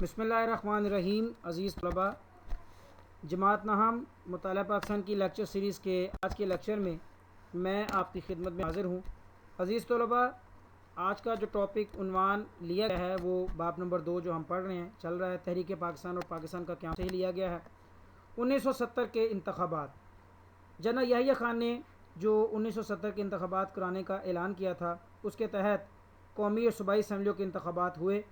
بسم اللہ الرحمن الرحیم۔ عزیز طلباء، جماعت نہم مطالعہ پاکستان کی لیکچر سیریز کے آج کے لیکچر میں میں آپ کی خدمت میں حاضر ہوں۔ عزیز طلباء، آج کا جو ٹاپک عنوان لیا گیا ہے وہ باب نمبر 2 جو ہم پڑھ رہے ہیں چل رہا ہے، تحریک پاکستان اور پاکستان کا قیام سے ہی لیا گیا ہے۔ 1970 کے انتخابات، جنرل یحییٰ خان نے جو 1970 کے انتخابات کرانے کا اعلان کیا تھا، اس کے تحت قومی اور صوبائی اسمبلیوں کے انتخابات ہوئے۔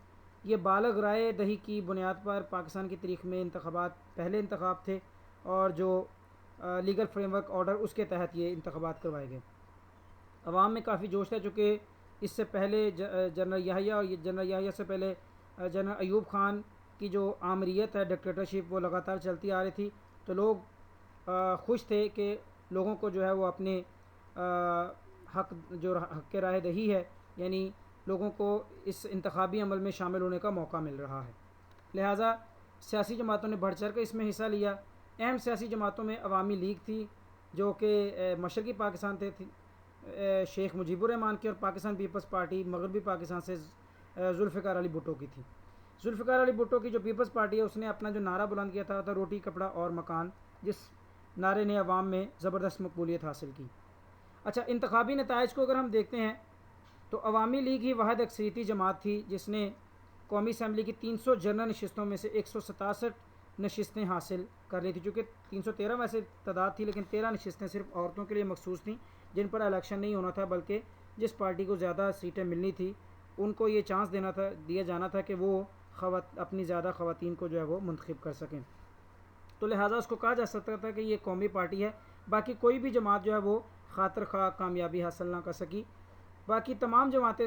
یہ بالغ رائے دہی کی بنیاد پر پاکستان کی تاریخ میں انتخابات پہلے انتخاب تھے، اور جو لیگل فریم ورک آرڈر اس کے تحت یہ انتخابات کروائے گئے۔ عوام میں کافی جوش تھا، چونکہ اس سے پہلے جنرل یحییٰ اور جنرل یحییٰ سے پہلے جنرل ایوب خان کی جو آمریت ہے، ڈکٹیٹرشپ، وہ لگاتار چلتی آ رہی تھی، تو لوگ خوش تھے کہ لوگوں کو جو ہے وہ اپنے حق کے رائے دہی ہے، یعنی لوگوں کو اس انتخابی عمل میں شامل ہونے کا موقع مل رہا ہے۔ لہٰذا سیاسی جماعتوں نے بڑھ چڑھ کر اس میں حصہ لیا۔ اہم سیاسی جماعتوں میں عوامی لیگ تھی، جو کہ مشرقی پاکستان تھی شیخ مجیب الرحمان کی، اور پاکستان پیپلز پارٹی مغربی پاکستان سے ذوالفقار علی بھٹو کی تھی۔ ذوالفقار علی بھٹو کی جو پیپلز پارٹی ہے، اس نے اپنا جو نعرہ بلند کیا تھا روٹی کپڑا اور مکان، جس نعرے نے عوام میں زبردست مقبولیت حاصل کی۔ اچھا، انتخابی نتائج کو اگر ہم دیکھتے ہیں تو عوامی لیگ ہی واحد اکثریتی جماعت تھی جس نے قومی اسمبلی کی 300 جنرل نشستوں میں سے 167 نشستیں حاصل کر لی تھی، چونکہ 313 ویسے تعداد تھی، لیکن 13 نشستیں صرف عورتوں کے لیے مخصوص تھیں، جن پر الیکشن نہیں ہونا تھا، بلکہ جس پارٹی کو زیادہ سیٹیں ملنی تھی ان کو یہ چانس دیا جانا تھا کہ وہ اپنی زیادہ خواتین کو جو ہے وہ منتخب کر سکیں۔ تو لہٰذا اس کو کہا جا سکتا تھا کہ یہ قومی پارٹی ہے۔ باقی کوئی بھی جماعت جو ہے وہ خاطر خواہ کامیابی حاصل نہ کر سکی۔ باقی تمام جماعتیں،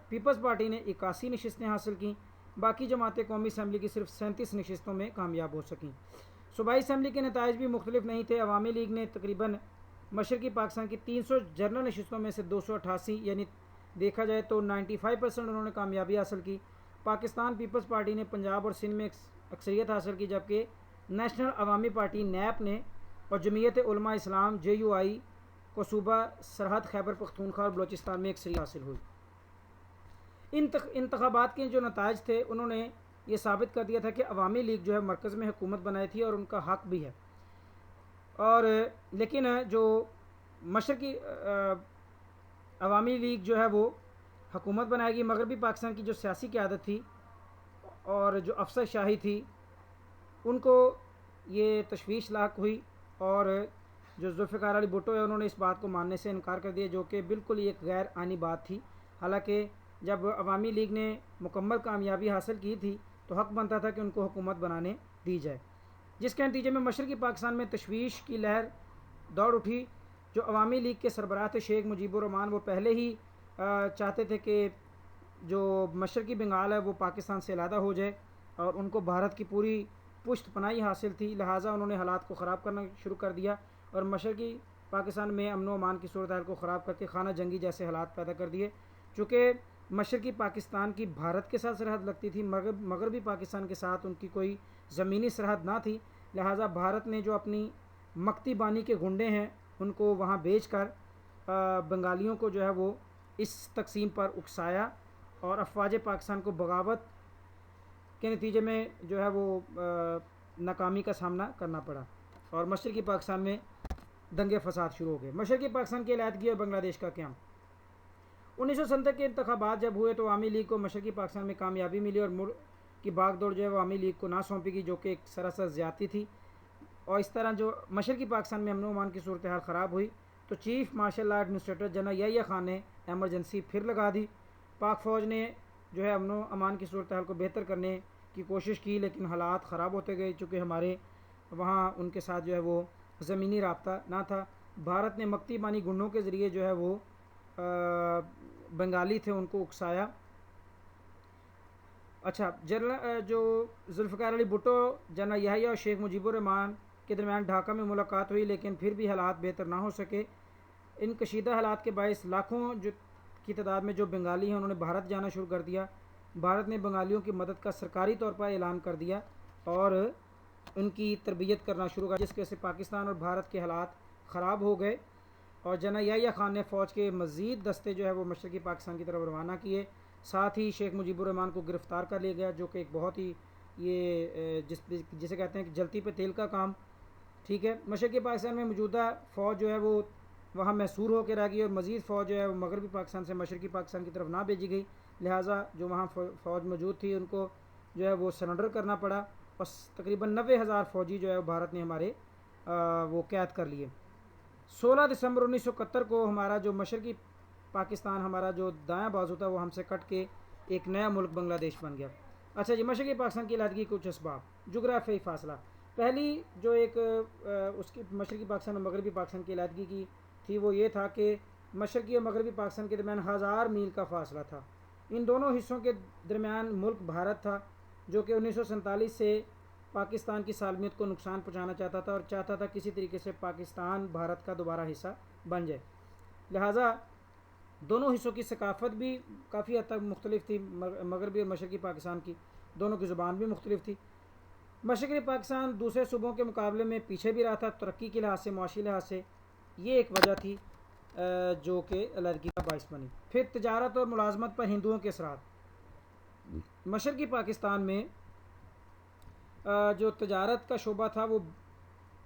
پیپلز پارٹی نے 81 نشستیں حاصل کیں، باقی جماعتیں قومی اسمبلی کی صرف 37 نشستوں میں کامیاب ہو سکیں۔ صوبائی اسمبلی کے نتائج بھی مختلف نہیں تھے۔ عوامی لیگ نے تقریباً مشرقی پاکستان کی 300 جنرل نشستوں میں سے 288، یعنی دیکھا جائے تو 95% انہوں نے کامیابی حاصل کی۔ پاکستان پیپلز پارٹی نے پنجاب اور سندھ میں اکثریت حاصل کی، جبکہ نیشنل عوامی پارٹی نیپ نے اور جمعیت علماء اسلام JUI کو صوبہ سرحد خیبر پختونخوا اور بلوچستان میں اکثریت حاصل ہوئی۔ انتخابات کے جو نتائج تھے انہوں نے یہ ثابت کر دیا تھا کہ عوامی لیگ جو ہے مرکز میں حکومت بنائی تھی، اور ان کا حق بھی ہے، اور لیکن جو مشرقی عوامی لیگ جو ہے وہ حکومت بنائے گی، مغربی پاکستان کی جو سیاسی قیادت تھی اور جو افسر شاہی تھی ان کو یہ تشویش لاحق ہوئی، اور جو ذوالفقار علی بھٹو ہے انہوں نے اس بات کو ماننے سے انکار کر دیا، جو کہ بالکل ایک غیر آئینی بات تھی۔ حالانکہ جب عوامی لیگ نے مکمل کامیابی حاصل کی تھی تو حق بنتا تھا کہ ان کو حکومت بنانے دی جائے، جس کے نتیجے میں مشرقی پاکستان میں تشویش کی لہر دوڑ اٹھی۔ جو عوامی لیگ کے سربراہ تھے شیخ مجیب الرحمان، وہ پہلے ہی چاہتے تھے کہ جو مشرقی بنگال ہے وہ پاکستان سے علیحدہ ہو جائے، اور ان کو بھارت کی پوری پشت پناہی حاصل تھی، لہٰذا انہوں نے حالات کو خراب کرنا شروع کر دیا، اور مشرقی پاکستان میں امن و امان کی صورتحال کو خراب کر کے خانہ جنگی جیسے حالات پیدا کر دیے۔ چونکہ مشرقی پاکستان کی بھارت کے ساتھ سرحد لگتی تھی، مغربی پاکستان کے ساتھ ان کی کوئی زمینی سرحد نہ تھی، لہٰذا بھارت نے جو اپنی مکتی بانی کے گنڈے ہیں ان کو وہاں بھیج کر بنگالیوں کو جو ہے وہ اس تقسیم پر اکسایا، اور افواج پاکستان کو بغاوت کے نتیجے میں جو ہے وہ ناکامی کا سامنا کرنا پڑا، اور مشرقی پاکستان میں دنگے فساد شروع ہو گئے۔ مشرقی پاکستان کی علیحدگی اور بنگلہ دیش کا قیام۔ 1970 کے انتخابات جب ہوئے تو عوامی لیگ کو مشرقی پاکستان میں کامیابی ملی، اور ملک کی باغ دوڑ جو ہے وہ عوامی لیگ کو نہ سونپی گئی، جو کہ ایک سراسر زیادتی تھی، اور اس طرح جو مشرقی پاکستان میں امن و امان کی صورتحال خراب ہوئی تو chief martial law administrator general Yahya Khan نے ایمرجنسی پھر لگا دی۔ پاک فوج نے جو ہے امن و امان کی صورتحال کو بہتر کرنے کی کوشش کی، لیکن حالات خراب ہوتے گئے، چونکہ ہمارے وہاں ان کے ساتھ جو ہے وہ زمینی رابطہ نہ تھا۔ بھارت نے مکتی بانی گنڈوں کے ذریعے جو ہے وہ بنگالی تھے ان کو اکسایا۔ اچھا، جو ذوالفقار علی بھٹو، جنرل یحییٰ اور شیخ مجیب الرحمان کے درمیان ڈھاکہ میں ملاقات ہوئی، لیکن پھر بھی حالات بہتر نہ ہو سکے۔ ان کشیدہ حالات کے باعث لاکھوں کی تعداد میں جو بنگالی ہیں انہوں نے بھارت جانا شروع کر دیا۔ بھارت نے بنگالیوں کی مدد کا سرکاری طور پر اعلان کر دیا اور ان کی تربیت کرنا شروع کر، جس کی وجہ سے پاکستان اور بھارت کے حالات خراب ہو گئے، اور جنرل یحییٰ خان نے فوج کے مزید دستے جو ہے وہ مشرقی پاکستان کی طرف روانہ کیے، ساتھ ہی شیخ مجیب الرحمان کو گرفتار کر لیا گیا، جو کہ ایک بہت ہی یہ جسے کہتے ہیں کہ جلتی پہ تیل کا کام، ٹھیک ہے۔ مشرقی پاکستان میں موجودہ فوج جو ہے وہ وہاں محصور ہو کے رہ گئی، اور مزید فوج جو ہے وہ مغربی پاکستان سے مشرقی پاکستان کی طرف نہ بھیجی گئی، لہٰذا جو وہاں فوج موجود تھی ان کو جو ہے وہ سرنڈر کرنا پڑا، اور تقریباً 90,000 فوجی جو ہے وہ بھارت نے ہمارے وہ قید کر لیے۔ 16 دسمبر 1971 کو ہمارا جو مشرقی پاکستان، ہمارا جو دایاں بازو تھا، وہ ہم سے کٹ کے ایک نیا ملک بنگلہ دیش بن گیا۔ اچھا جی، مشرقی پاکستان کی علیحدگی کچھ اسباب۔ جغرافیائی فاصلہ، پہلی جو ایک اس کی مشرقی پاکستان اور مغربی پاکستان کی علیحدگی کی تھی وہ یہ تھا کہ مشرقی اور مغربی پاکستان کے درمیان 1000 میل کا فاصلہ تھا۔ ان دونوں حصوں کے درمیان ملک بھارت تھا، جو کہ 1947 سے پاکستان کی سالمیت کو نقصان پہنچانا چاہتا تھا، اور چاہتا تھا کسی طریقے سے پاکستان بھارت کا دوبارہ حصہ بن جائے۔ لہٰذا دونوں حصوں کی ثقافت بھی کافی حد تک مختلف تھی، مغربی اور مشرقی پاکستان کی دونوں کی زبان بھی مختلف تھی۔ مشرقی پاکستان دوسرے صوبوں کے مقابلے میں پیچھے بھی رہا تھا، ترقی کے لحاظ سے، معاشی لحاظ سے، یہ ایک وجہ تھی جو کہ علیحدگی کا باعث بنی۔ پھر تجارت اور ملازمت پر ہندوؤں کے اثرات۔ مشرقی پاکستان میں جو تجارت کا شعبہ تھا وہ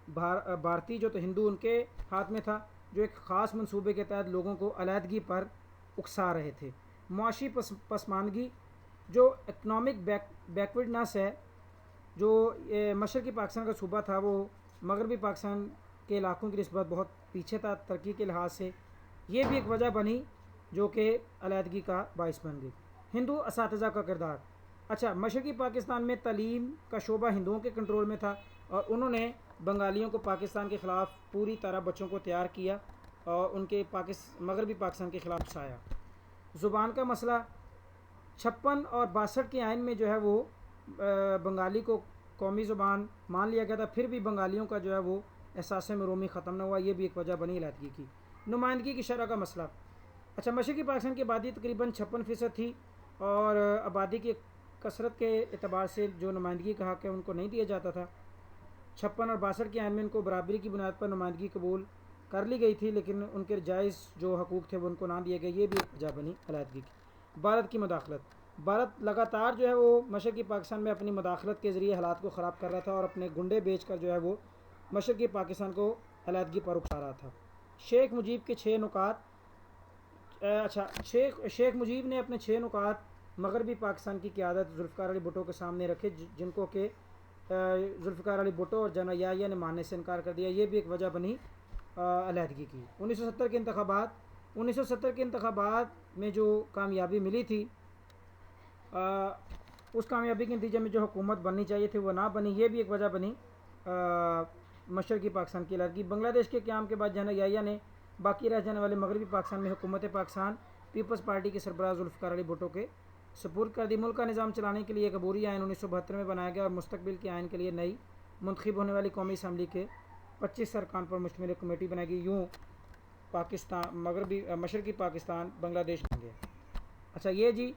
بھارتی جو تو ہندو ان کے ہاتھ میں تھا، جو ایک خاص منصوبے کے تحت لوگوں کو علیحدگی پر اکسا رہے تھے۔ معاشی پسماندگی، جو اکنامک بیکورڈنس ہے، جو مشرقی پاکستان کا صوبہ تھا وہ مغربی پاکستان کے علاقوں کی نسبت بہت پیچھے تھا ترقی کے لحاظ سے، یہ بھی ایک وجہ بنی جو کہ علیحدگی کا باعث بن گئی۔ ہندو اساتذہ کا کردار۔ اچھا، مشرقی پاکستان میں تعلیم کا شعبہ ہندوؤں کے کنٹرول میں تھا، اور انہوں نے بنگالیوں کو پاکستان کے خلاف پوری طرح بچوں کو تیار کیا اور ان کے مغربی پاکستان کے خلاف اکسایا۔ زبان کا مسئلہ، 56 اور 62 کے آئین میں جو ہے وہ بنگالی کو قومی زبان مان لیا گیا تھا، پھر بھی بنگالیوں کا جو ہے وہ احساس میں رومی ختم نہ ہوا، یہ بھی ایک وجہ بنی علیحدگی کی۔ نمائندگی کی شرح کا مسئلہ۔ اچھا، مشرقی پاکستان کی آبادی تقریباً 56% تھی، اور آبادی کی کثرت کے اعتبار سے جو نمائندگی کا حق ہے ان کو نہیں دیا جاتا تھا۔ 56 اور 62 کے آئین میں ان کو برابری کی بنیاد پر نمائندگی قبول کر لی گئی تھی، لیکن ان کے جائز جو حقوق تھے وہ ان کو نہ دیے گئے، یہ بھی ایک وجہ بنی علیحدگی کی۔ بھارت کی مداخلت۔ بھارت لگاتار جو ہے وہ مشرقی پاکستان میں اپنی مداخلت کے ذریعے حالات کو خراب کر رہا تھا، اور اپنے گنڈے بیچ کر جو ہے وہ مشرقی پاکستان کو علیحدگی پر اکسا رہا تھا۔ شیخ مجیب کے 6 نکات۔ اچھا، شیخ مجیب نے اپنے 6 نکات مغربی پاکستان کی قیادت ذوالفقار علی بھٹو کے سامنے رکھے، جن کو کہ ذوالفقار علی بھٹو اور جنرل یحییٰ نے ماننے سے انکار کر دیا، یہ بھی ایک وجہ بنی علیحدگی کی۔ 1970 کے انتخابات۔ 1970 کے انتخابات میں جو کامیابی ملی تھی، اس کامیابی کے نتیجے میں جو حکومت بننی چاہیے تھی وہ نہ بنی، یہ بھی ایک وجہ بنی مشرقی پاکستان کی علیحدگی۔ بنگلہ دیش کے قیام کے بعد جنرل یحییٰ نے باقی رہ جانے والے مغربی پاکستان میں حکومت پاکستان پیپلز پارٹی کے سربراہ ذوالفقار علی بھٹو کے سپرد کر دی۔ ملک کا نظام چلانے کے لیے ایک عبوری آئین 1972 میں بنایا گیا، اور مستقبل کے آئین کے لیے نئی منتخب ہونے والی قومی اسمبلی کے 25 ارکان پر مشتمل ایک کمیٹی بنائی گئی۔ یوں مشرقی پاکستان بنگلہ دیش بن گیا۔ اچھا، یہ جی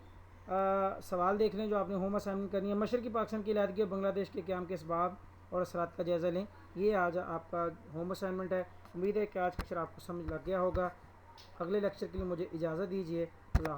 سوال دیکھ لیں جو آپ نے ہوم اسائنمنٹ کرنی ہے۔ مشرقی پاکستان کی علیحدگی اور بنگلہ دیش کے قیام کے اسباب اور اثرات کا جائزہ لیں، یہ آج آپ کا ہوم اسائنمنٹ ہے۔ امید ہے کہ آج کا لیکچر آپ کو سمجھ لگ گیا ہوگا۔ اگلے لیکچر کے لیے مجھے اجازت دیجیے۔ اللہ حافظ۔